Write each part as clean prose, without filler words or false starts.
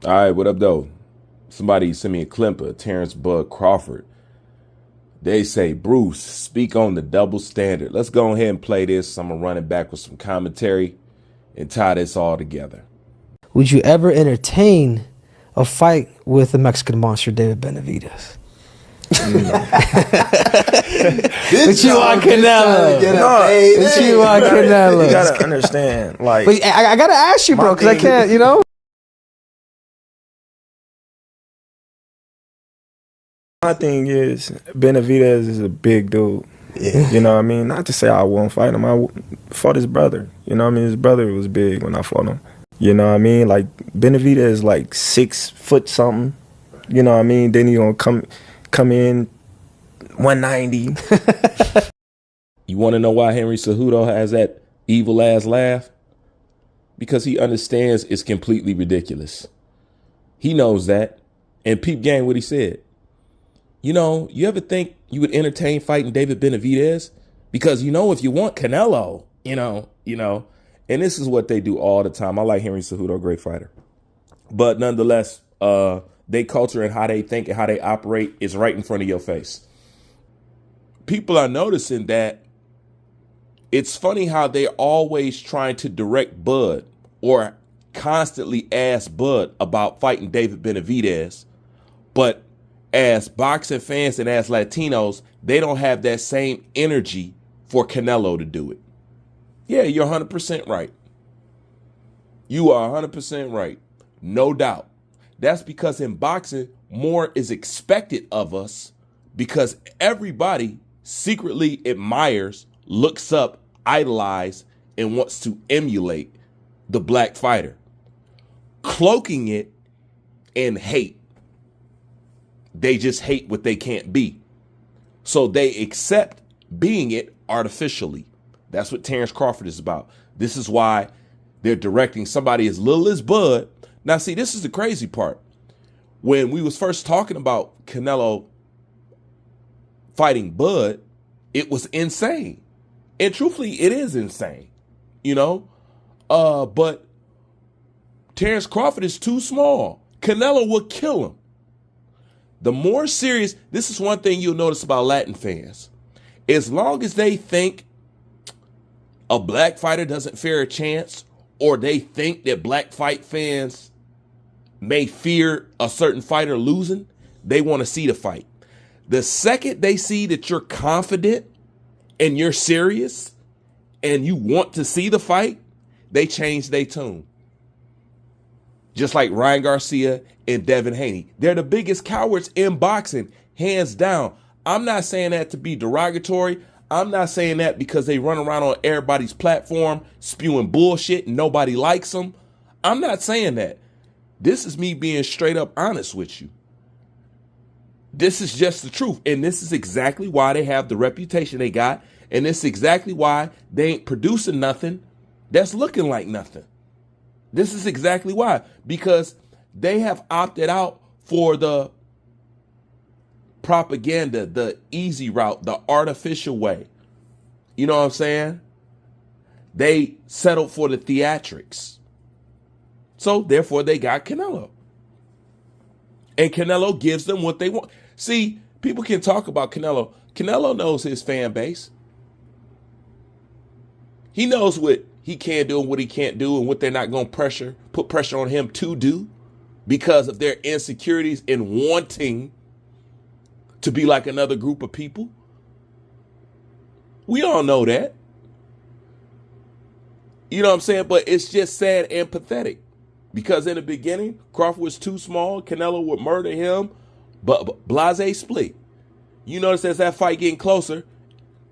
All right, what up, though? Somebody sent me a clip of Terrence Crawford. They say, Bruce, speak on the double standard. Let's go ahead and play this. I'm going to run it back with some commentary and tie this all together. Would you ever entertain a fight with the Mexican monster, David Benavidez? What you want, Canelo? What you want, Canelo? You gotta understand, like. But I gotta ask you, bro, because I can't, you know. My thing is, Benavidez is a big dude. Yeah. You know what I mean? Not to say I won't fight him. I fought his brother. You know what I mean? His brother was big when I fought him. You know what I mean? Like, Benavidez is like 6 foot something. You know what I mean? Then he gonna come in 190. You want to know why Henry Cejudo has that evil ass laugh? Because he understands it's completely ridiculous. He knows that. And peep gang what he said. You know, you ever think you would entertain fighting David Benavidez? Because, you know, if you want Canelo, you know, and this is what they do all the time. I like Henry Cejudo, great fighter. But nonetheless, their culture and how they think and how they operate is right in front of your face. People are noticing that it's funny how they're always trying to direct Bud or constantly ask Bud about fighting David Benavidez. But as boxing fans and as Latinos, they don't have that same energy for Canelo to do it. Yeah, you're 100% right. You are 100% right. No doubt. That's because in boxing, more is expected of us because everybody secretly admires, looks up, idolizes, and wants to emulate the black fighter, cloaking it in hate. They just hate what they can't be. So they accept being it artificially. That's what Terrence Crawford is about. This is why they're directing somebody as little as Bud. Now, see, this is the crazy part. When we was first talking about Canelo fighting Bud, it was insane. And truthfully, it is insane, you know? But Terrence Crawford is too small. Canelo will kill him. The more serious, this is one thing you'll notice about Latin fans. As long as they think a black fighter doesn't fare a chance, or they think that black fight fans may fear a certain fighter losing, they want to see the fight. The second they see that you're confident and you're serious and you want to see the fight, they change their tune. Just like Ryan Garcia and Devin Haney. They're the biggest cowards in boxing, hands down. I'm not saying that to be derogatory. I'm not saying that because they run around on everybody's platform spewing bullshit and nobody likes them. I'm not saying that. This is me being straight up honest with you. This is just the truth. And this is exactly why they have the reputation they got. And this is exactly why they ain't producing nothing that's looking like nothing. This is exactly why. Because they have opted out for the propaganda, the easy route, the artificial way. You know what I'm saying? They settled for the theatrics. So therefore they got Canelo. And Canelo gives them what they want. See, people can talk about Canelo. Canelo knows his fan base. He knows what he can do and what he can't do and what they're not going to put pressure on him to do because of their insecurities in wanting to be like another group of people. We all know that. You know what I'm saying? But it's just sad and pathetic because in the beginning, Crawford was too small. Canelo would murder him, but blase split. You notice as that fight getting closer,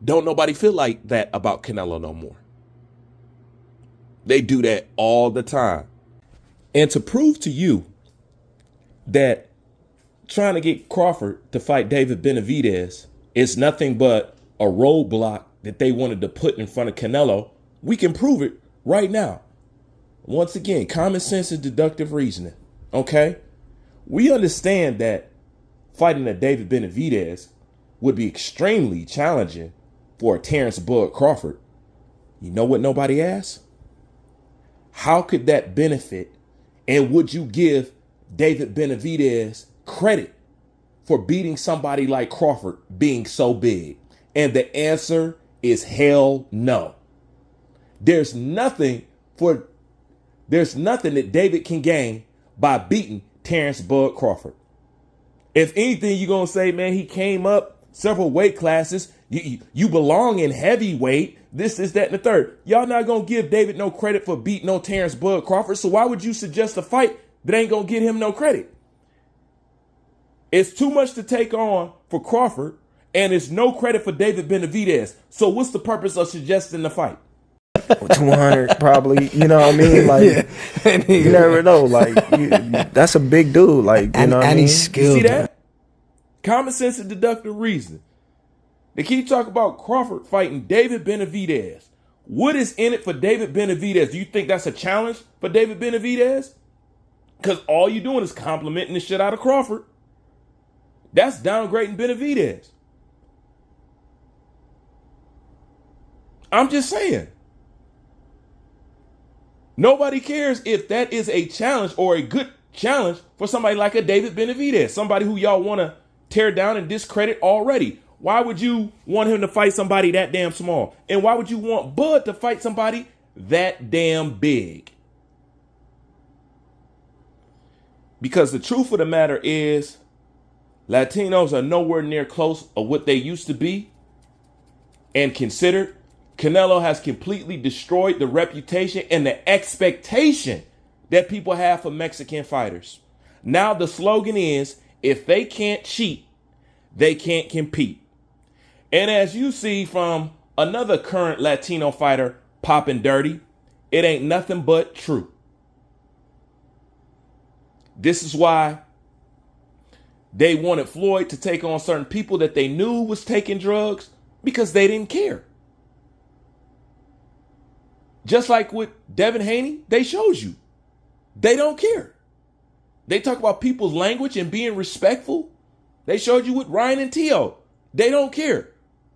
don't nobody feel like that about Canelo no more. They do that all the time. And to prove to you that trying to get Crawford to fight David Benavidez is nothing but a roadblock that they wanted to put in front of Canelo, we can prove it right now. Once again, common sense and deductive reasoning, okay? We understand that fighting a David Benavidez would be extremely challenging for a Terrence Crawford. You know what nobody asked? How could that benefit and would you give David Benavidez credit for beating somebody like Crawford being so big? And the answer is hell no. There's nothing that David can gain by beating Terrence Bud Crawford. If anything, you're going to say, man, he came up several weight classes. You belong in heavyweight. This, that, and the third. Y'all not going to give David no credit for beating no Terrence Bud Crawford. So why would you suggest a fight that ain't going to get him no credit? It's too much to take on for Crawford, and it's no credit for David Benavidez. So what's the purpose of suggesting the fight? 200 probably, you know what I mean? Like, you never know. Like, that's a big dude. Like, you know what I mean? He's skilled. You see that? Common sense and deductive reason. They keep talking about Crawford fighting David Benavidez. What is in it for David Benavidez? Do you think that's a challenge for David Benavidez? Because all you're doing is complimenting the shit out of Crawford. That's downgrading Benavidez. I'm just saying. Nobody cares if that is a challenge or a good challenge for somebody like a David Benavidez, somebody who y'all want to tear down and discredit already. Why would you want him to fight somebody that damn small? And why would you want Bud to fight somebody that damn big? Because the truth of the matter is, Latinos are nowhere near close of what they used to be and considered. Canelo has completely destroyed the reputation and the expectation that people have for Mexican fighters. Now the slogan is, if they can't cheat, they can't compete. And as you see from another current Latino fighter popping dirty, it ain't nothing but true. This is why they wanted Floyd to take on certain people that they knew was taking drugs, because they didn't care. Just like with Devin Haney, they showed you. They don't care. They talk about people's language and being respectful. They showed you with Ryan and Tio. They don't care.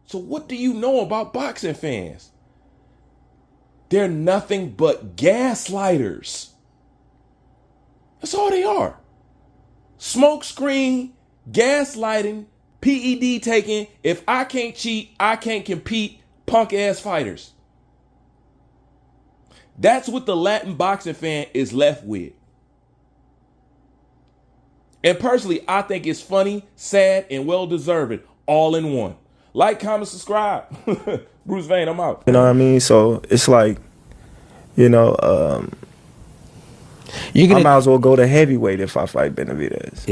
So what do you know about boxing fans? They're nothing but gaslighters. That's all they are. Smoke screen, gaslighting, PED taking. If I can't cheat, I can't compete. Punk ass fighters. That's what the Latin boxing fan is left with. And personally, I think it's funny, sad, and well-deserved all in one. Like, comment, subscribe. Bruce Vane, I'm out. You know what I mean? So it's like, you know, I might as well go to heavyweight if I fight Benavidez.